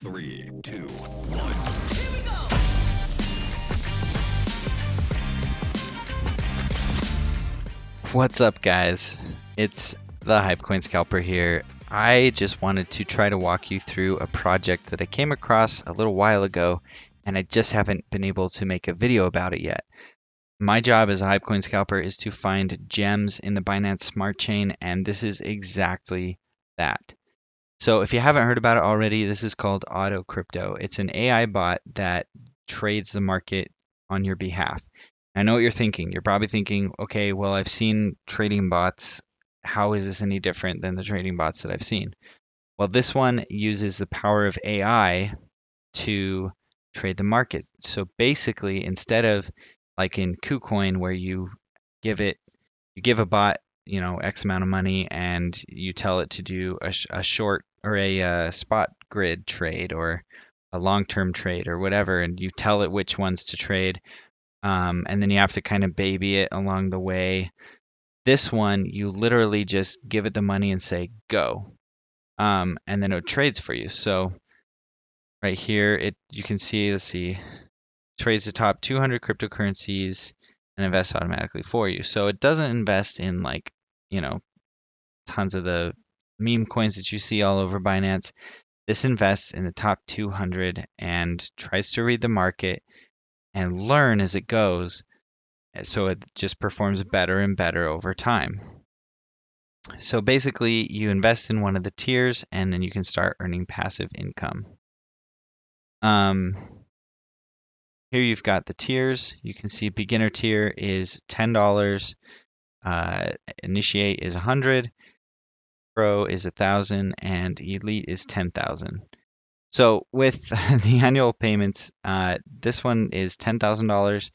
3, 2, 1. Here we go. What's up, guys? It's the Hypecoin Scalper here. I just wanted to try to walk you through a project that I came across a little while ago, and I just haven't been able to make a video about it yet. My job as a Hypecoin Scalper is to find gems in the Binance Smart Chain, and this is exactly that. So if you haven't heard about it already, this is called AutoCrypto. It's an AI bot that trades the market on your behalf. I know what you're thinking. You're probably thinking, okay, well, I've seen trading bots. How is this any different than the trading bots that I've seen? Well, this one uses the power of AI to trade the market. So basically, instead of like in KuCoin where you give a bot, X amount of money and you tell it to do a short or a spot grid trade or a long-term trade or whatever, and you tell it which ones to trade, and then you have to kind of baby it along the way. This one, you literally just give it the money and say go, and then it trades for you. So right here, you can see, let's see, trades the top 200 cryptocurrencies and invests automatically for you. So it doesn't invest in like, tons of the meme coins that you see all over Binance. This invests in the top 200 and tries to read the market and learn as it goes. So it just performs better and better over time. So basically, you invest in one of the tiers and then you can start earning passive income. Here you've got the tiers. You can see beginner tier is $10, initiate is 100, pro is 1,000, and elite is 10,000. So with the annual payments, this one is $10,000,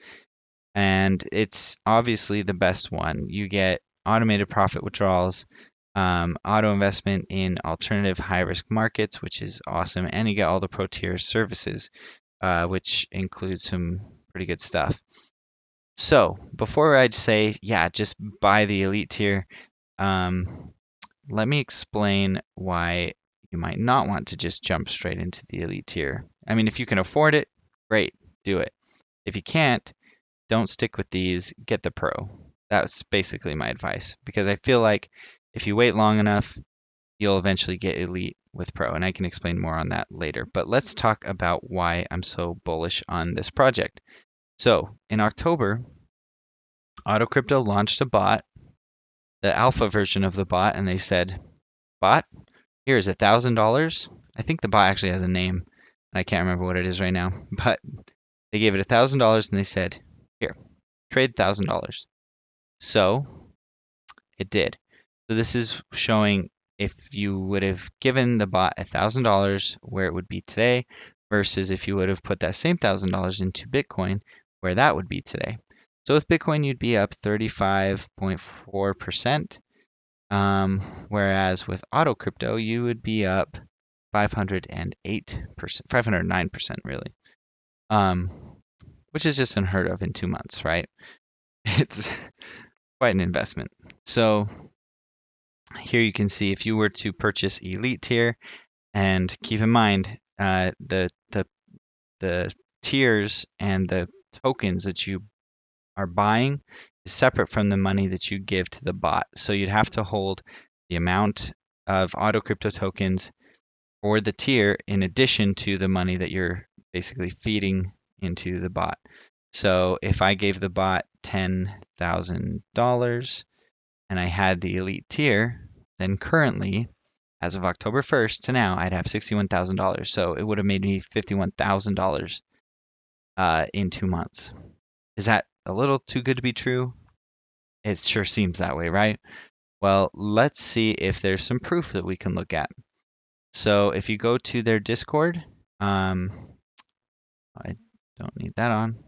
and it's obviously the best one. You get automated profit withdrawals, auto investment in alternative high risk markets, which is awesome, and you get all the pro tier services, which includes some pretty good stuff. So before I'd say, yeah, just buy the elite tier, let me explain why you might not want to just jump straight into the elite tier. I mean, if you can afford it, great, do it. If you can't, don't stick with these, get the pro. That's basically my advice, because I feel like if you wait long enough, you'll eventually get elite with pro, and I can explain more on that later. But let's talk about why I'm so bullish on this project. So in October, AutoCrypto launched a bot, the alpha version of the bot, and they said, bot, here's $1,000. I think the bot actually has a name, and I can't remember what it is right now, but they gave it $1,000 and they said, here, trade $1,000. So it did. So this is showing if you would have given the bot $1,000 where it would be today versus if you would have put that same $1,000 into Bitcoin, where that would be today. So with Bitcoin, you'd be up 35.4%, whereas with AutoCrypto, you would be up 508%, 509% really, which is just unheard of in 2 months, right? It's quite an investment. So here you can see if you were to purchase elite tier, and keep in mind the tiers and the tokens that you are buying is separate from the money that you give to the bot. So you'd have to hold the amount of AutoCrypto tokens for the tier in addition to the money that you're basically feeding into the bot. So if I gave the bot $10,000 and I had the elite tier, then currently, as of October 1st to now, I'd have $61,000. So it would have made me $51,000 in 2 months. Is that a little too good to be true? It sure seems that way, right? Well, let's see if there's some proof that we can look at. So if you go to their Discord, I don't need that on.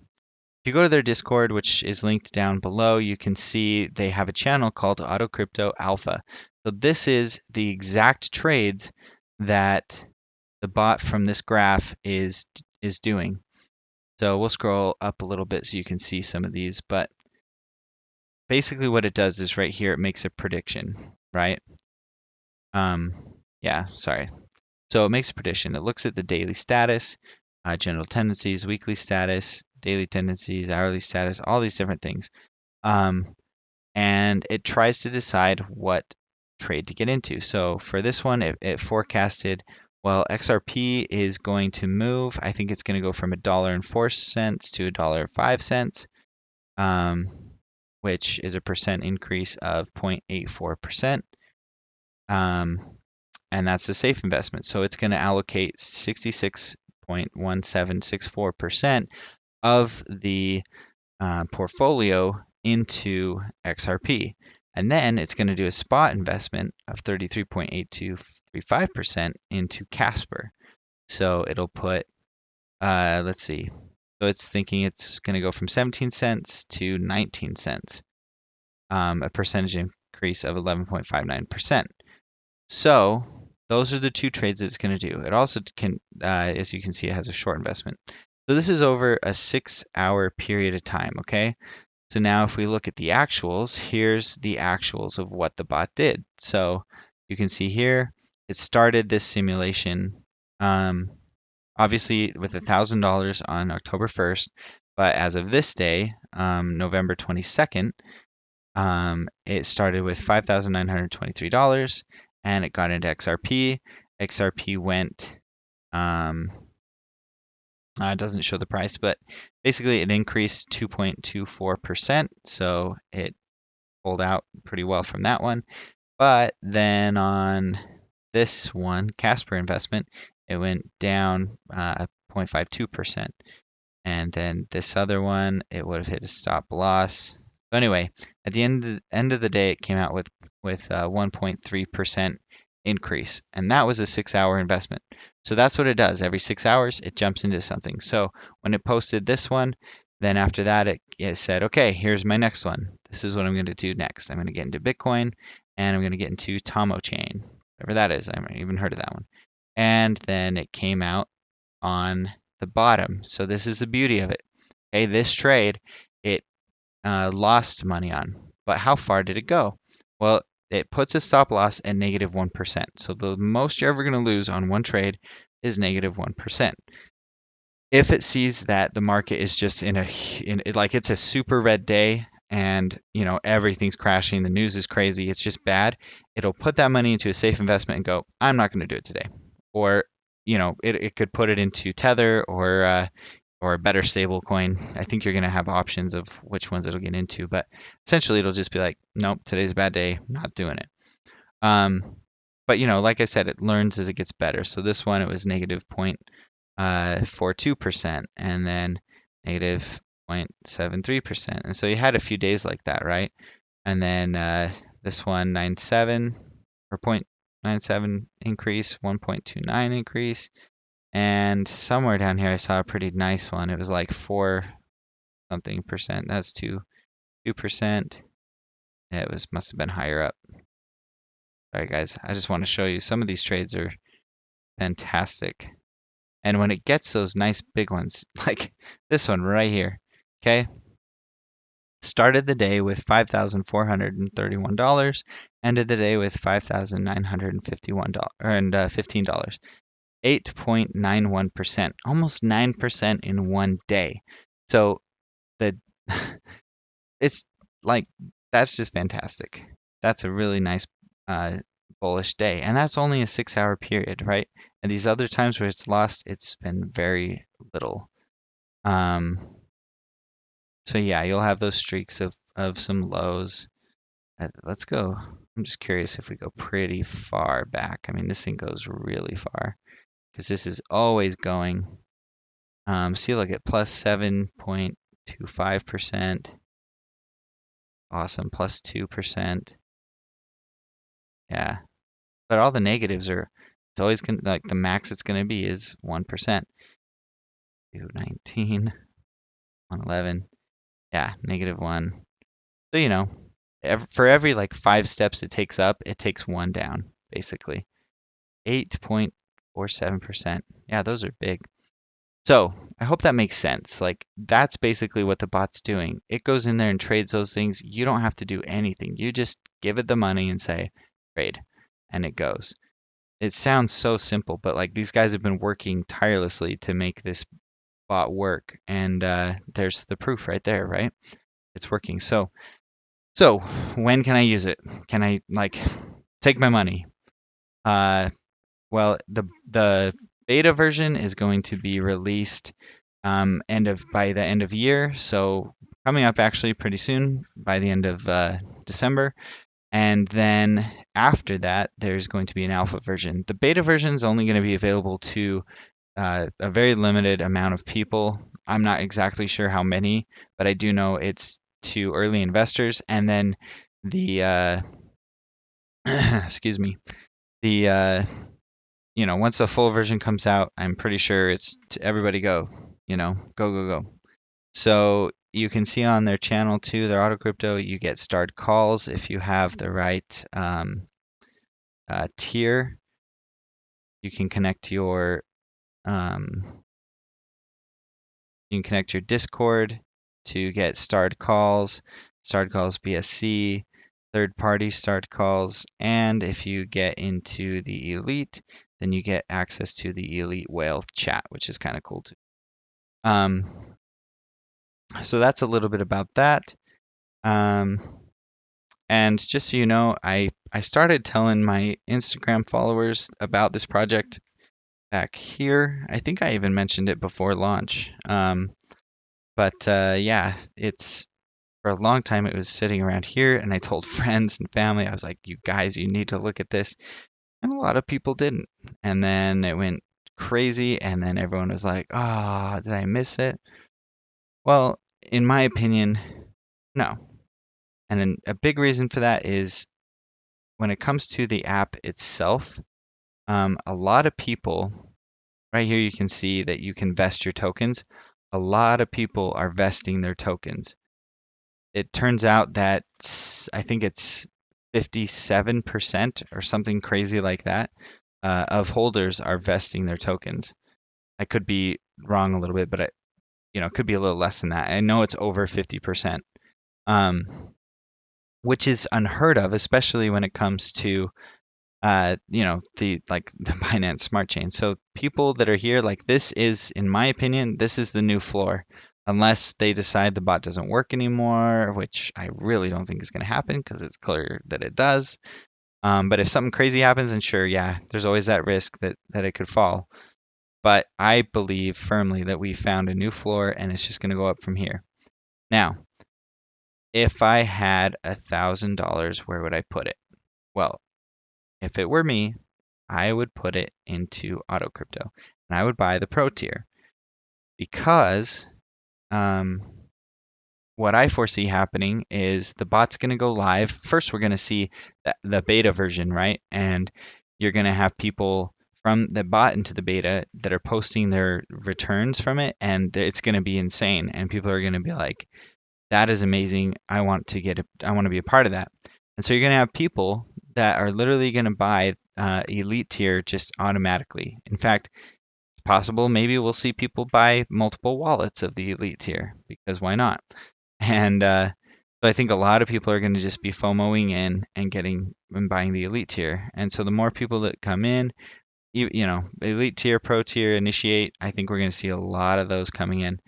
If you go to their Discord, which is linked down below, you can see they have a channel called AutoCrypto Alpha. So this is the exact trades that the bot from this graph is doing. So we'll scroll up a little bit so you can see some of these, but basically what it does is right here, it makes a prediction, right? Yeah, sorry. So it makes a prediction. It looks at the daily status, general tendencies, weekly status, daily tendencies, hourly status, all these different things. And it tries to decide what trade to get into. So for this one, it forecasted, well, XRP is going to move. I think it's going to go from $1.04 to $1.05, which is a percent increase of 0.84%. And that's a safe investment. So it's going to allocate 66.1764% of the portfolio into XRP. And then it's going to do a spot investment of 33.8235% into Casper. So it'll put, let's see. So it's thinking it's going to go from 17 cents to 19 cents, a percentage increase of 11.59%. So those are the two trades that it's going to do. It also can, as you can see, it has a short investment. So this is over a 6-hour period of time, okay? So now if we look at the actuals, here's the actuals of what the bot did. So you can see here, it started this simulation, obviously with $1,000 on October 1st, but as of this day, November 22nd, it started with $5,923 and it got into XRP. XRP went, it doesn't show the price, but basically it increased 2.24%. So it pulled out pretty well from that one. But then on this one, Casper investment, it went down 0.52%. And then this other one, it would have hit a stop loss. So anyway, at the end of the day, it came out with 1.3% increase, and that was a 6-hour investment. So that's what it does. Every 6 hours, it jumps into something. So when it posted this one, then after that, it said, okay, here's my next one. This is what I'm going to do next. I'm going to get into Bitcoin, and I'm going to get into Tomo Chain, whatever that is. I haven't even heard of that one. And then it came out on the bottom. So this is the beauty of it. Okay, this trade, it lost money on, but how far did it go? Well, it puts a stop loss at negative 1%. So the most you're ever going to lose on one trade is negative 1%. If it sees that the market is just like it's a super red day and everything's crashing, the news is crazy, it's just bad, it'll put that money into a safe investment and go, I'm not going to do it today. Or it could put it into Tether or a better stable coin. I think you're going to have options of which ones it'll get into, but essentially it'll just be like, nope, today's a bad day, not doing it. But like I said, it learns as it gets better. So this one, it was negative 0.42% and then negative 0.73%. And so you had a few days like that, right? And then this one, 97 or 0.97 increase, 1.29 increase. And somewhere down here, I saw a pretty nice one. It was like 4 something percent. That's 2%. Yeah, must have been higher up. All right, guys, I just want to show you some of these trades are fantastic. And when it gets those nice big ones, like this one right here, okay? Started the day with $5,431, ended the day with $5,951 and $15. 8.91%, almost 9% in one day. So it's like, that's just fantastic. That's a really nice bullish day. And that's only a 6-hour period, right? And these other times where it's lost, it's been very little. So yeah, you'll have those streaks of some lows. Let's go. I'm just curious if we go pretty far back. I mean, this thing goes really far because this is always going. See, look at plus 7.25%. Awesome, plus 2%. Yeah, but all the negatives are, it's always going to, like the max it's going to be is 1%. 219, 111. Yeah, negative 1. So, for every like 5 steps it takes up, it takes 1 down, basically. 8.47%. Yeah, those are big. So I hope that makes sense. Like that's basically what the bot's doing. It goes in there and trades those things. You don't have to do anything. You just give it the money and say, trade, and it goes. it sounds so simple, but like these guys have been working tirelessly to make this bot work, and there's the proof right there, right? It's working. So when can I use it? Can I like take my money? Uh, well, the beta version is going to be released by the end of year, so coming up actually pretty soon by the end of December. And then after that, there's going to be an alpha version. The beta version is only going to be available to a very limited amount of people. I'm not exactly sure how many, but I do know it's to early investors. And then the excuse me, the once the full version comes out, I'm pretty sure it's to everybody go, go go go. So you can see on their channel too, their auto crypto, you get starred calls if you have the right tier. You can connect your um, Discord to get starred calls BSC, third party starred calls, and if you get into the elite, then you get access to the elite whale chat, which is kind of cool too. So that's a little bit about that. Um, and just so you know, I started telling my Instagram followers about this project back here. I think I even mentioned it before launch. But yeah, it's for a long time it was sitting around here, and I told friends and family, I was like, you guys, you need to look at this. And a lot of people didn't. And then it went crazy, and then everyone was like, oh, did I miss it? Well, in my opinion, no. And then a big reason for that is when it comes to the app itself, a lot of people, right here you can see that you can vest your tokens. A lot of people are vesting their tokens. It turns out that I think it's 57% or something crazy like that of holders are vesting their tokens. I could be wrong a little bit, but it could be a little less than that. I know it's over 50%, which is unheard of, especially when it comes to the the Binance Smart Chain. So people that are here, like this is, in my opinion, this is the new floor. Unless they decide the bot doesn't work anymore, which I really don't think is going to happen because it's clear that it does. But if something crazy happens, then sure, yeah, there's always that risk that it could fall. But I believe firmly that we found a new floor and it's just going to go up from here. Now, if I had $1,000, where would I put it? Well, if it were me, I would put it into AutoCrypto and I would buy the Pro tier because what I foresee happening is the bot's going to go live. First, we're going to see the beta version, right? And you're going to have people from the bot into the beta that are posting their returns from it, and it's going to be insane. And people are going to be like, "That is amazing! I want to I want to be a part of that." And so you're going to have people that are literally going to buy elite tier just automatically. In fact, it's possible maybe we'll see people buy multiple wallets of the elite tier because why not? And so I think a lot of people are going to just be FOMOing in and getting and buying the elite tier. And so the more people that come in, elite tier, pro tier, initiate, I think we're going to see a lot of those coming in.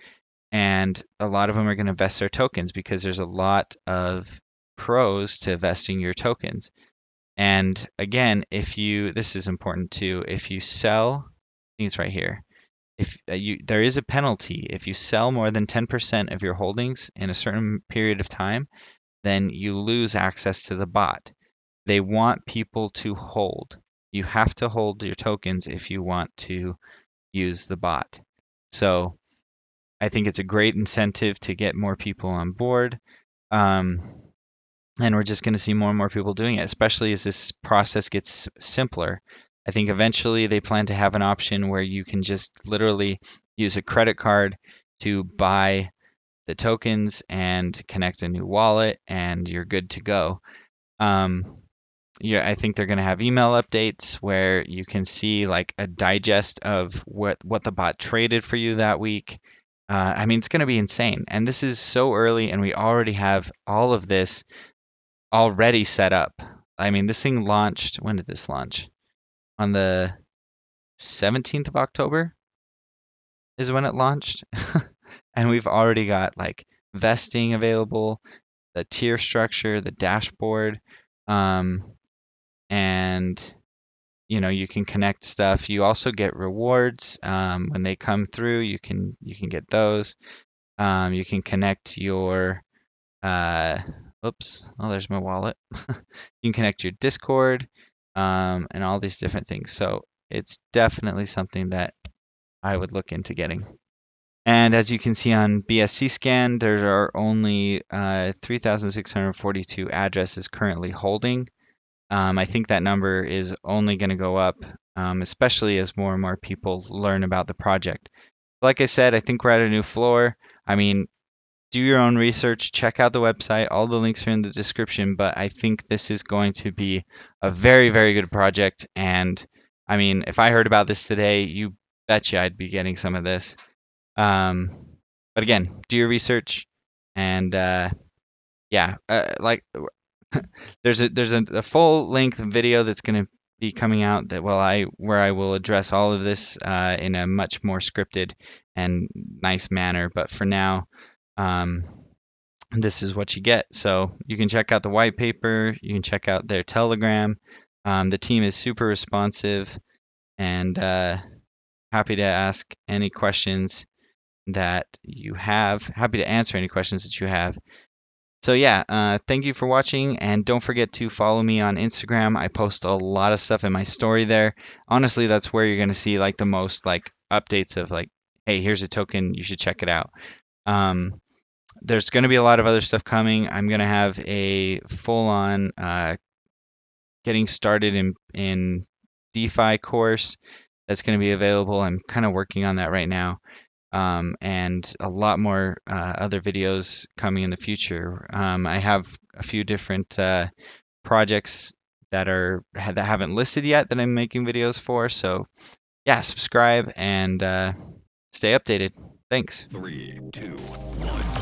And a lot of them are going to vest their tokens because there's a lot of pros to vesting your tokens. And again, this is important too, if you sell, I think it's right here. If there is a penalty if you sell more than 10% of your holdings in a certain period of time, then you lose access to the bot. They want people to hold. You have to hold your tokens if you want to use the bot. So I think it's a great incentive to get more people on board. And we're just going to see more and more people doing it, especially as this process gets simpler. I think eventually they plan to have an option where you can just literally use a credit card to buy the tokens and connect a new wallet, and you're good to go. Yeah, I think they're going to have email updates where you can see like a digest of what the bot traded for you that week. I mean, it's going to be insane. And this is so early, and we already have all of this already set up. I mean, this thing launched. When did this launch? on the 17th of October is when it launched. And we've already got like vesting available, the tier structure, the dashboard, and you can connect stuff. You also get rewards when they come through. You can get those. You can connect your oops, oh, there's my wallet. You can connect your Discord, and all these different things. So it's definitely something that I would look into getting. And as you can see on BSC scan, there are only 3,642 addresses currently holding. I think that number is only going to go up, especially as more and more people learn about the project. Like I said, I think we're at a new floor. I mean, do your own research, check out the website. All the links are in the description, but I think this is going to be a very, very good project. And I mean, if I heard about this today, you betcha I'd be getting some of this. But again, do your research, and yeah, like there's a full length video that's going to be coming out that where I will address all of this in a much more scripted and nice manner. But for now, um, this is what you get. So you can check out the white paper. You can check out their Telegram. The team is super responsive and happy to ask any questions that you have. Happy to answer any questions that you have. So yeah, thank you for watching, and don't forget to follow me on Instagram. I post a lot of stuff in my story there. Honestly, that's where you're gonna see like the most like updates of like, hey, here's a token, you should check it out. There's gonna be a lot of other stuff coming. I'm gonna have a full-on getting started in DeFi course that's gonna be available. I'm kind of working on that right now. And a lot more other videos coming in the future. I have a few different projects that haven't listed yet that I'm making videos for. So yeah, subscribe and stay updated. Thanks. 3, 2, 1.